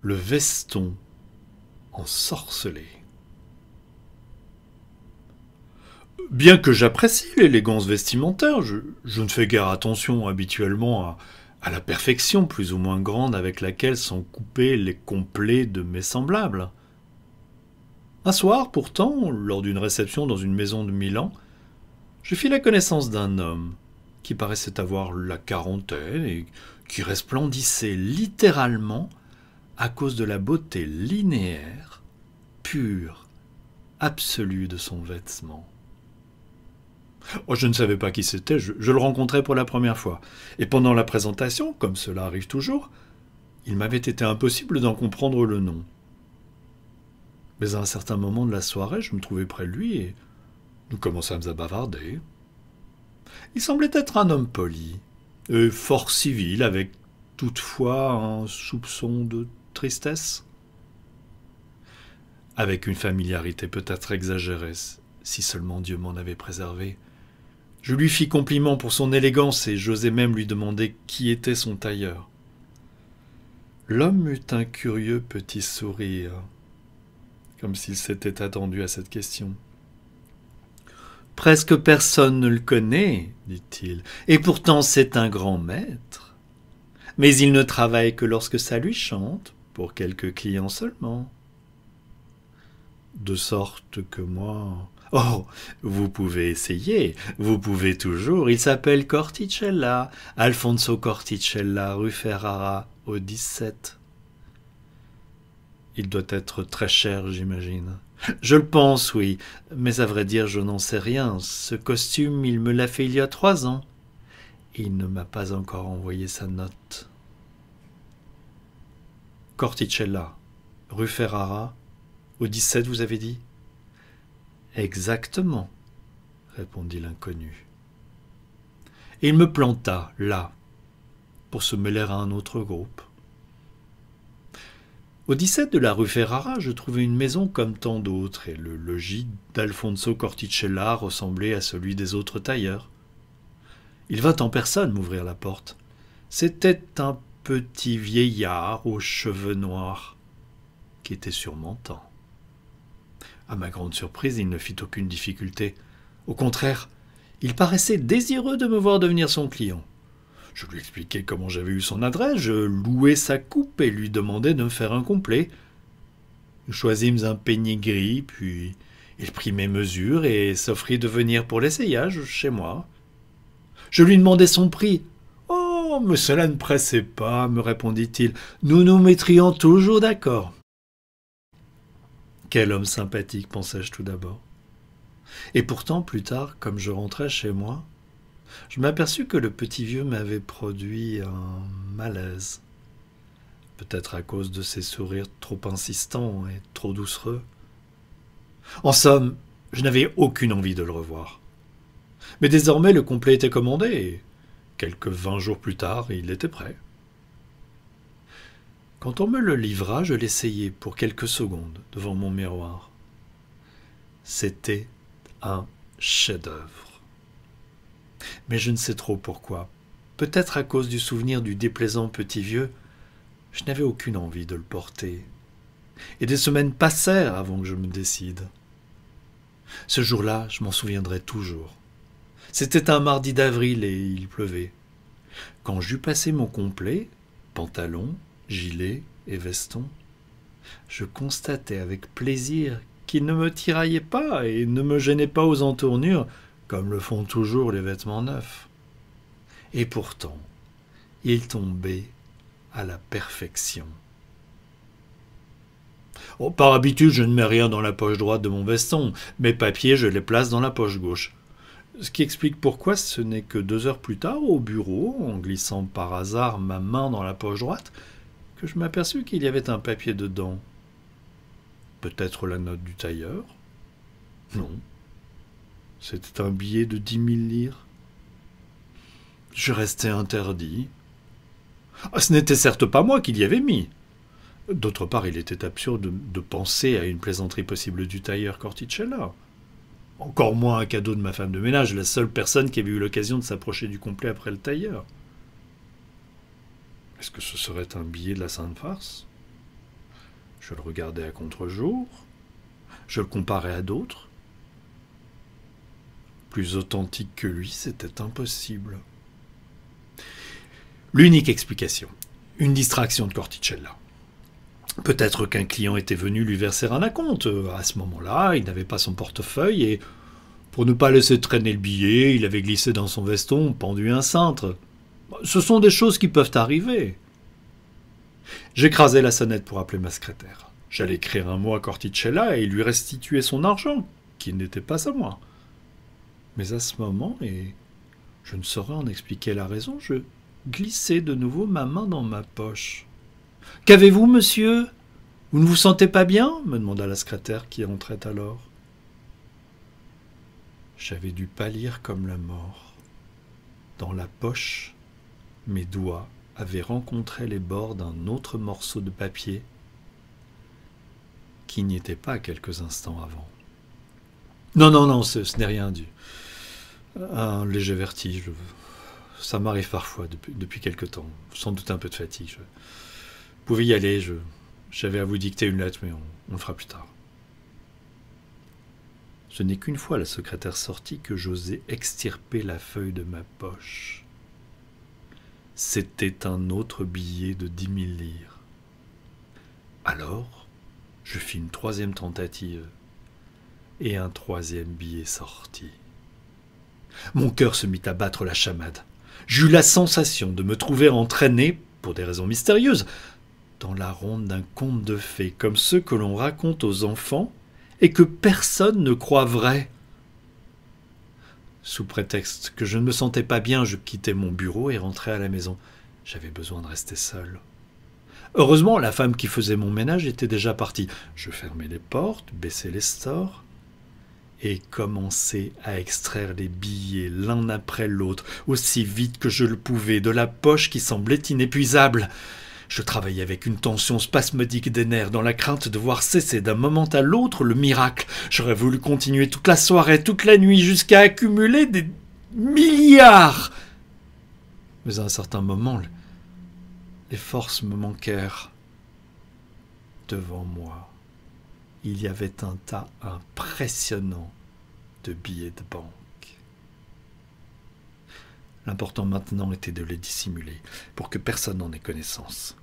le veston ensorcelé. Bien que j'apprécie l'élégance vestimentaire, je ne fais guère attention habituellement à la perfection plus ou moins grande avec laquelle sont coupés les complets de mes semblables. Un soir, pourtant, lors d'une réception dans une maison de Milan, je fis la connaissance d'un homme qui paraissait avoir la quarantaine et qui resplendissait littéralement à cause de la beauté linéaire, pure, absolue de son vêtement. Oh, je ne savais pas qui c'était, je le rencontrais pour la première fois. Et pendant la présentation, comme cela arrive toujours, il m'avait été impossible d'en comprendre le nom. Mais à un certain moment de la soirée, je me trouvai près de lui et nous commençâmes à bavarder. Il semblait être un homme poli, et fort civil, avec toutefois un soupçon de tristesse. Avec une familiarité peut-être exagérée, si seulement Dieu m'en avait préservé. Je lui fis compliment pour son élégance et j'osai même lui demander qui était son tailleur. L'homme eut un curieux petit sourire, comme s'il s'était attendu à cette question. « Presque personne ne le connaît, dit-il, et pourtant c'est un grand maître. Mais il ne travaille que lorsque ça lui chante, pour quelques clients seulement. De sorte que moi... Oh, vous pouvez essayer, vous pouvez toujours. Il s'appelle Corticella, Alfonso Corticella, rue Ferrara, au 17. Il doit être très cher, j'imagine. Je le pense, oui, mais à vrai dire, je n'en sais rien. Ce costume, il me l'a fait il y a 3 ans. Et il ne m'a pas encore envoyé sa note. Corticella, rue Ferrara, au 17, vous avez dit ? Exactement, répondit l'inconnu. Et il me planta, là, pour se mêler à un autre groupe. Au 17 de la rue Ferrara, je trouvai une maison comme tant d'autres, et le logis d'Alfonso Corticella ressemblait à celui des autres tailleurs. Il vint en personne m'ouvrir la porte. C'était un petit vieillard aux cheveux noirs, qui était surmontant. À ma grande surprise, il ne fit aucune difficulté. Au contraire, il paraissait désireux de me voir devenir son client. Je lui expliquai comment j'avais eu son adresse, je louai sa coupe et lui demandai de me faire un complet. Nous choisîmes un peigné gris, puis il prit mes mesures et s'offrit de venir pour l'essayage chez moi. Je lui demandai son prix. « Oh, mais cela ne pressait pas, me répondit-il. Nous nous mettrions toujours d'accord. » Quel homme sympathique, pensai-je tout d'abord. Et pourtant, plus tard, comme je rentrais chez moi, je m'aperçus que le petit vieux m'avait produit un malaise. Peut-être à cause de ses sourires trop insistants et trop doucereux. En somme, je n'avais aucune envie de le revoir. Mais désormais, le complet était commandé, et quelques 20 jours plus tard, il était prêt. Quand on me le livra, je l'essayai pour quelques secondes devant mon miroir. C'était un chef-d'œuvre. Mais je ne sais trop pourquoi. Peut-être à cause du souvenir du déplaisant petit vieux, je n'avais aucune envie de le porter. Et des semaines passèrent avant que je me décide. Ce jour-là, je m'en souviendrai toujours. C'était un mardi d'avril et il pleuvait. Quand j'eus passé mon complet, pantalon, gilet et veston, je constatai avec plaisir qu'il ne me tiraillait pas et ne me gênait pas aux entournures, comme le font toujours les vêtements neufs. Et pourtant, il tombait à la perfection. Oh, par habitude, je ne mets rien dans la poche droite de mon veston. Mes papiers, je les place dans la poche gauche. Ce qui explique pourquoi ce n'est que 2 heures plus tard, au bureau, en glissant par hasard ma main dans la poche droite, que je m'aperçus qu'il y avait un papier dedans. Peut-être la note du tailleur ? Non. C'était un billet de 10 000 lire. Je restai interdit. Ce n'était certes pas moi qui l'y avais mis. D'autre part, il était absurde de penser à une plaisanterie possible du tailleur Corticella. Encore moins un cadeau de ma femme de ménage, la seule personne qui avait eu l'occasion de s'approcher du complet après le tailleur. Est-ce que ce serait un billet de la Sainte Farce ? Je le regardais à contre-jour, je le comparais à d'autres. Plus authentique que lui, c'était impossible. L'unique explication, une distraction de Corticella. Peut-être qu'un client était venu lui verser un acompte. À ce moment-là, il n'avait pas son portefeuille et, pour ne pas laisser traîner le billet, il avait glissé dans son veston, pendu un cintre. Ce sont des choses qui peuvent arriver. J'écrasai la sonnette pour appeler ma secrétaire. J'allais écrire un mot à Corticella et lui restituer son argent, qui n'était pas à moi. Mais à ce moment, et je ne saurais en expliquer la raison, je glissai de nouveau ma main dans ma poche. « Qu'avez-vous, monsieur? Vous ne vous sentez pas bien ?» me demanda la secrétaire qui entrait alors. J'avais dû pâlir comme la mort. Dans la poche, mes doigts avaient rencontré les bords d'un autre morceau de papier qui n'y était pas quelques instants avant. Non, ce n'est rien dû. Un léger vertige. Ça m'arrive parfois depuis quelque temps. Sans doute un peu de fatigue. Vous pouvez y aller. J'avais à vous dicter une lettre, mais on le fera plus tard. Ce n'est qu'une fois la secrétaire sortie que j'osai extirper la feuille de ma poche. C'était un autre billet de 10 000 lire. Alors, je fis une troisième tentative, et un troisième billet sortit. Mon cœur se mit à battre la chamade. J'eus la sensation de me trouver entraîné, pour des raisons mystérieuses, dans la ronde d'un conte de fées, comme ceux que l'on raconte aux enfants et que personne ne croit vrais. Sous prétexte que je ne me sentais pas bien, je quittai mon bureau et rentrai à la maison. J'avais besoin de rester seul. Heureusement, la femme qui faisait mon ménage était déjà partie. Je fermai les portes, baissai les stores et commençai à extraire les billets l'un après l'autre, aussi vite que je le pouvais, de la poche qui semblait inépuisable. Je travaillais avec une tension spasmodique des nerfs, dans la crainte de voir cesser d'un moment à l'autre le miracle. J'aurais voulu continuer toute la soirée, toute la nuit, jusqu'à accumuler des milliards. Mais à un certain moment, les forces me manquèrent. Devant moi, il y avait un tas impressionnant de billets de banque. L'important maintenant était de les dissimuler, pour que personne n'en ait connaissance.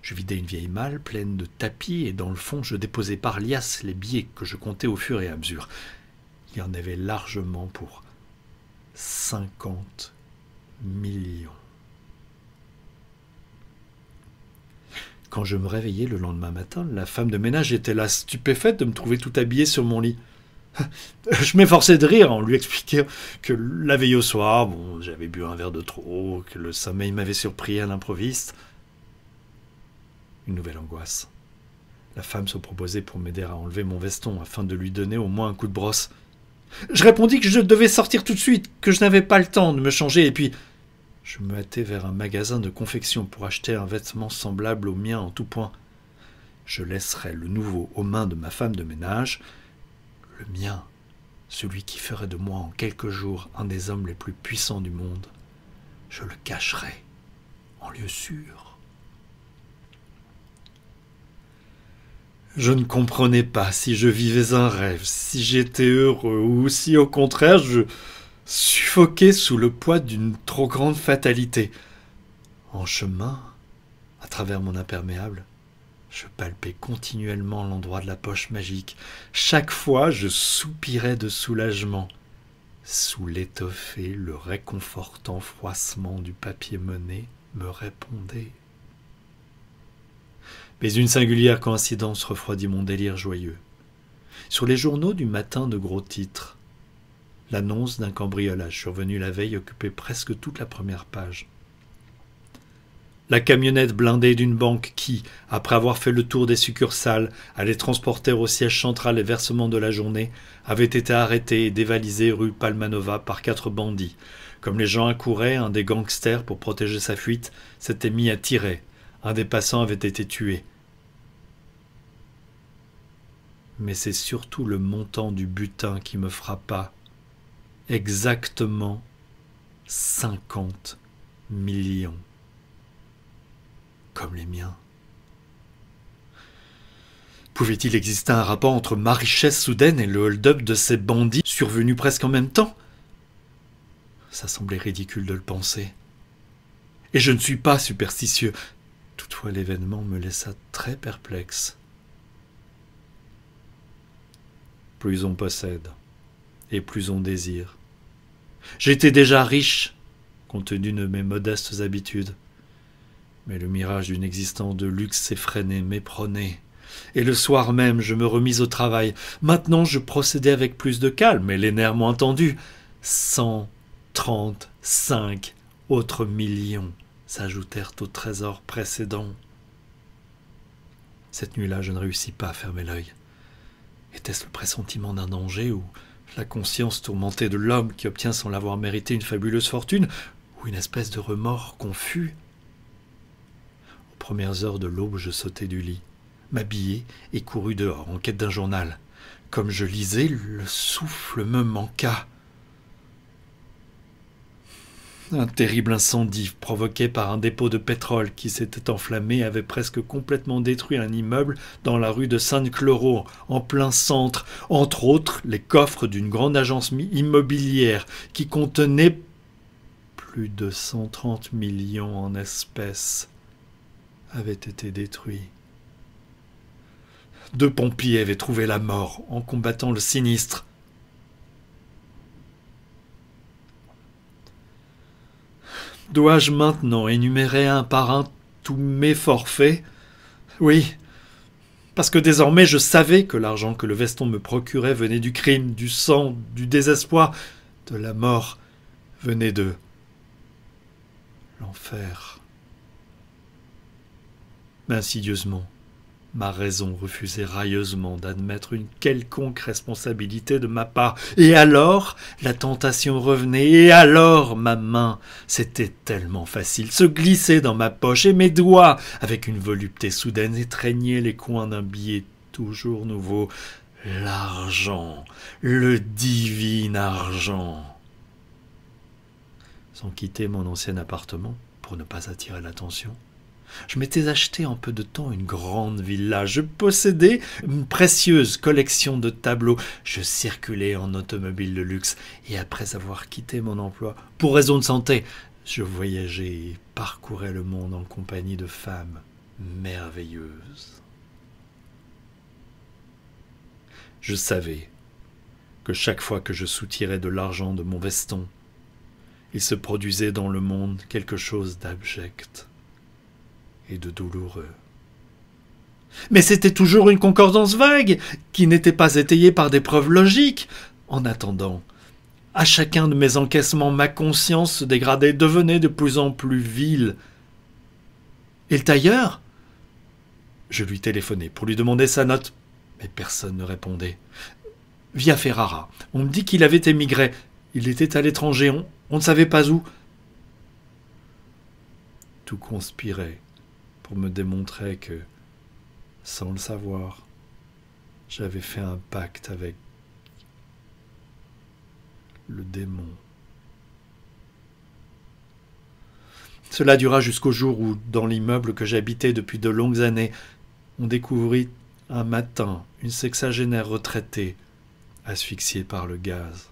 Je vidai une vieille malle pleine de tapis et dans le fond je déposai par liasses les billets que je comptais au fur et à mesure. Il y en avait largement pour 50 millions. Quand je me réveillai le lendemain matin, la femme de ménage était là, stupéfaite de me trouver tout habillé sur mon lit. Je m'efforçai de rire en lui expliquant que la veille au soir, j'avais bu un verre de trop, que le sommeil m'avait surpris à l'improviste. Une nouvelle angoisse. La femme se proposait pour m'aider à enlever mon veston afin de lui donner au moins un coup de brosse. Je répondis que je devais sortir tout de suite, que je n'avais pas le temps de me changer, et puis je me hâtai vers un magasin de confection pour acheter un vêtement semblable au mien en tout point. Je laisserais le nouveau aux mains de ma femme de ménage. Le mien, celui qui ferait de moi en quelques jours un des hommes les plus puissants du monde, je le cacherai en lieu sûr. Je ne comprenais pas si je vivais un rêve, si j'étais heureux ou si au contraire je suffoquais sous le poids d'une trop grande fatalité. En chemin, à travers mon imperméable, je palpais continuellement l'endroit de la poche magique. Chaque fois, je soupirais de soulagement. Sous l'étoffé, le réconfortant froissement du papier-monnaie me répondait. Mais une singulière coïncidence refroidit mon délire joyeux. Sur les journaux du matin de gros titres, l'annonce d'un cambriolage survenu la veille occupait presque toute la première page. La camionnette blindée d'une banque qui, après avoir fait le tour des succursales, allait transporter au siège central les versements de la journée, avait été arrêtée et dévalisée rue Palmanova par 4 bandits. Comme les gens accouraient, un des gangsters, pour protéger sa fuite, s'était mis à tirer. Un des passants avait été tué. Mais c'est surtout le montant du butin qui me frappa. Exactement 50 millions. Comme les miens. Pouvait-il exister un rapport entre ma richesse soudaine et le hold-up de ces bandits survenus presque en même temps? Ça semblait ridicule de le penser. Et je ne suis pas superstitieux. Toutefois, l'événement me laissa très perplexe. Plus on possède, et plus on désire. J'étais déjà riche, compte tenu de mes modestes habitudes. Mais le mirage d'une existence de luxe effrénée m'éprenait. Et le soir même, je me remis au travail. Maintenant, je procédais avec plus de calme, et les nerfs moins tendus. 135 autres millions s'ajoutèrent au trésor précédent. Cette nuit-là, je ne réussis pas à fermer l'œil. Était-ce le pressentiment d'un danger ou la conscience tourmentée de l'homme qui obtient sans l'avoir mérité une fabuleuse fortune, ou une espèce de remords confus? Aux premières heures de l'aube, je sautai du lit, m'habillai et courus dehors en quête d'un journal. Comme je lisais, le souffle me manqua. Un terrible incendie provoqué par un dépôt de pétrole qui s'était enflammé avait presque complètement détruit un immeuble dans la rue de Sainte-Cloro, en plein centre, entre autres les coffres d'une grande agence immobilière qui contenait plus de 130 millions en espèces avaient été détruits. 2 pompiers avaient trouvé la mort en combattant le sinistre. Dois-je maintenant énumérer un par un tous mes forfaits? Oui, parce que désormais je savais que l'argent que le veston me procurait venait du crime, du sang, du désespoir, de la mort, venait de l'enfer. Mais insidieusement, ma raison refusait railleusement d'admettre une quelconque responsabilité de ma part. Et alors, la tentation revenait, et alors ma main, c'était tellement facile, se glissait dans ma poche, et mes doigts, avec une volupté soudaine, étreignaient les coins d'un billet toujours nouveau. L'argent, le divin argent. Sans quitter mon ancien appartement, pour ne pas attirer l'attention, je m'étais acheté en peu de temps une grande villa. Je possédais une précieuse collection de tableaux. Je circulais en automobile de luxe. Et après avoir quitté mon emploi, pour raison de santé, je voyageais et parcourais le monde en compagnie de femmes merveilleuses. Je savais que chaque fois que je soutirais de l'argent de mon veston, il se produisait dans le monde quelque chose d'abject et de douloureux. Mais c'était toujours une concordance vague, qui n'était pas étayée par des preuves logiques. En attendant, à chacun de mes encaissements, ma conscience se dégradait, devenait de plus en plus vile. Et le tailleur? Je lui téléphonai pour lui demander sa note, mais personne ne répondait. Via Ferrara, on me dit qu'il avait émigré. Il était à l'étranger, on ne savait pas où. Tout conspirait pour me démontrer que, sans le savoir, j'avais fait un pacte avec le démon. Cela dura jusqu'au jour où, dans l'immeuble que j'habitais depuis de longues années, on découvrit un matin une sexagénaire retraitée, asphyxiée par le gaz.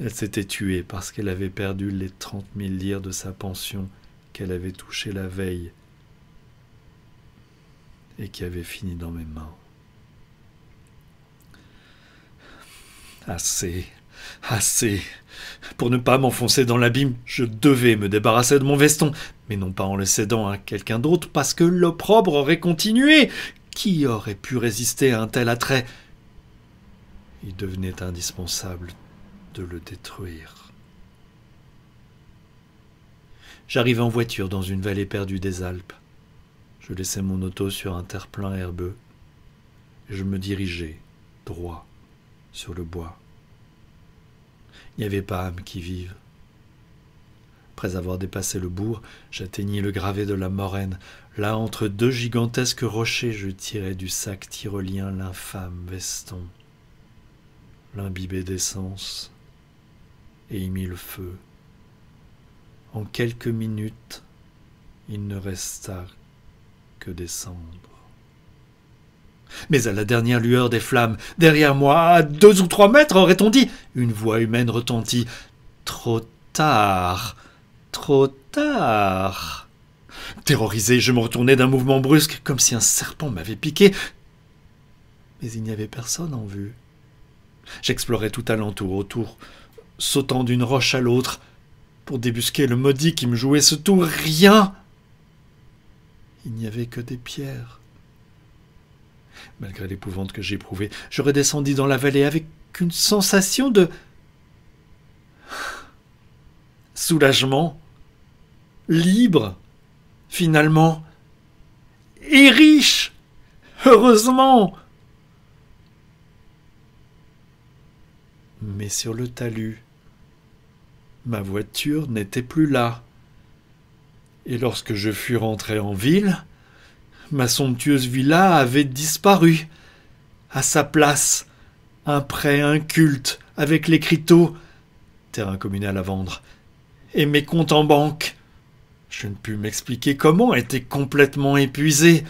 Elle s'était tuée parce qu'elle avait perdu les 30 000 lire de sa pension qu'elle avait touché la veille et qui avait fini dans mes mains. Assez. Pour ne pas m'enfoncer dans l'abîme, je devais me débarrasser de mon veston, mais non pas en le cédant à quelqu'un d'autre, parce que l'opprobre aurait continué. Qui aurait pu résister à un tel attrait? Il devenait indispensable de le détruire. J'arrivai en voiture dans une vallée perdue des Alpes. Je laissai mon auto sur un terre-plein herbeux et je me dirigeai droit sur le bois. Il n'y avait pas âme qui vive. Après avoir dépassé le bourg, j'atteignis le gravet de la Moraine. Là, entre 2 gigantesques rochers, je tirai du sac tyrolien l'infâme veston, l'imbibai d'essence et y mis le feu. En quelques minutes, il ne resta que des cendres. Mais à la dernière lueur des flammes, derrière moi, à 2 ou 3 mètres, aurait-on dit, une voix humaine retentit. Trop tard, trop tard. Terrorisé, je me retournai d'un mouvement brusque, comme si un serpent m'avait piqué. Mais il n'y avait personne en vue. J'explorais tout alentour, sautant d'une roche à l'autre, pour débusquer le maudit qui me jouait ce tour. Rien. Il n'y avait que des pierres. Malgré l'épouvante que j'éprouvais, je redescendis dans la vallée avec une sensation de soulagement, libre, finalement, et riche, heureusement. Mais sur le talus, ma voiture n'était plus là. Et lorsque je fus rentré en ville, ma somptueuse villa avait disparu. À sa place, un pré inculte avec l'écriteau « Terrain communal à vendre » et mes comptes en banque. Je ne pus m'expliquer comment, étaient complètement épuisés,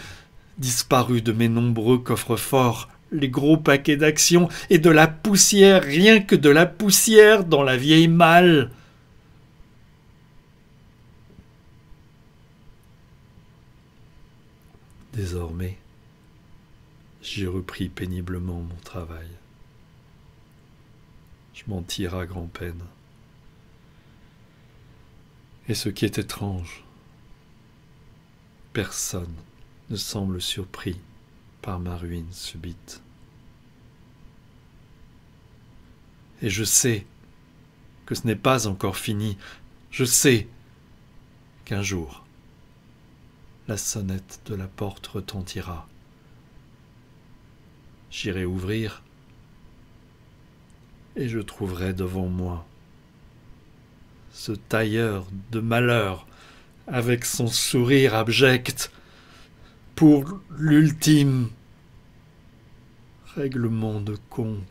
disparus de mes nombreux coffres-forts, les gros paquets d'actions et de la poussière, rien que de la poussière dans la vieille malle. Désormais, j'ai repris péniblement mon travail. Je m'en tire à grand-peine. Et ce qui est étrange, personne ne semble surpris par ma ruine subite. Et je sais que ce n'est pas encore fini. Je sais qu'un jour, la sonnette de la porte retentira. J'irai ouvrir et je trouverai devant moi ce tailleur de malheur avec son sourire abject pour l'ultime règlement de compte.